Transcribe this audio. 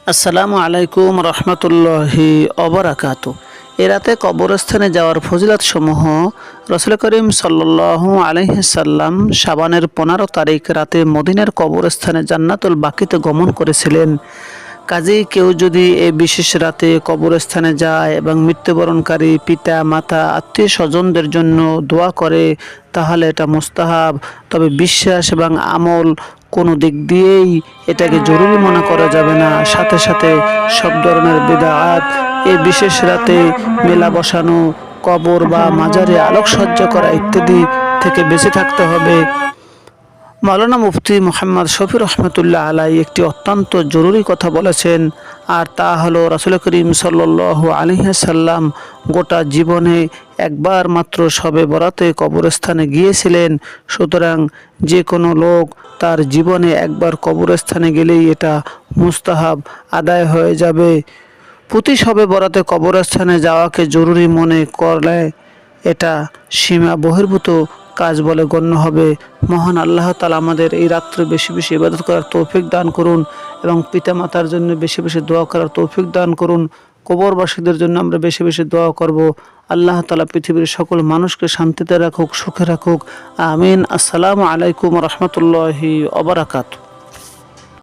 আসসালামু আলাইকুম রহমতুল্লাহি অবরাকাতু। এ রাতে কবরস্থানে যাওয়ার ফজিলত সমূহ রসুল করিম সাল্লাল্লাহু আলাইহি সাল্লাম শাবানের 15 তারিখ রাতে মদিনার কবরস্থানে জান্নাতুল বাকিতে গমন করেছিলেন। কাজেই কেউ যদি এই বিশেষ রাতে কবরস্থানে যায় এবং মৃত্যুবরণকারী পিতা মাতা আত্মীয় স্বজনদের জন্য দোয়া করে তাহলে এটা মুস্তাহাব। তবে বিশ্বাস এবং আমল কোনো দিক দিয়েই এটাকে জরুরি মনে করা যাবে না। সাথে সাথে সব ধরনের বিদআত এই বিশেষ রাতে মেলা বসানো, কবর বা মাজারে আলোকসজ্জা করা ইত্যাদি থেকে বেঁচে থাকতে হবে। মাওলানা মুফতি মুহাম্মদ শফি রহমতুল্লাহ আলাই একটি অত্যন্ত জরুরি কথা বলেছেন, আর তা হলো রাসূল করিম সাল্লাল্লাহু আলাইহি সাল্লাম গোটা জীবনে একবার মাত্র শবে বরাতে কবরস্থানে গিয়েছিলেন। সুতরাং যে কোনো লোক তার জীবনে একবার কবরস্থানে গেলেই এটা মুস্তাহাব আদায় হয়ে যাবে। প্রতি শবে বরাতে কবরস্থানে যাওয়াকে জরুরি মনে করলে এটা সীমা বহির্ভূত কাজ বলে গণ্য হবে। মহান আল্লাহ তাআলা আমাদের এই রাত্রে বেশি বেশি ইবাদত করার তৌফিক দান করুন এবং পিতামাতার জন্য বেশি বেশি দোয়া করার তৌফিক দান করুন। কবরবাসীদের জন্য আমরা বেশি বেশি দোয়া করব। আল্লাহ তাআলা পৃথিবীর সকল মানুষকে শান্তিতে রাখুক, সুখে রাখুক। আমিন। আসসালামু আলাইকুম রহমতুল্লাহি ওয়া বারাকাতুহু।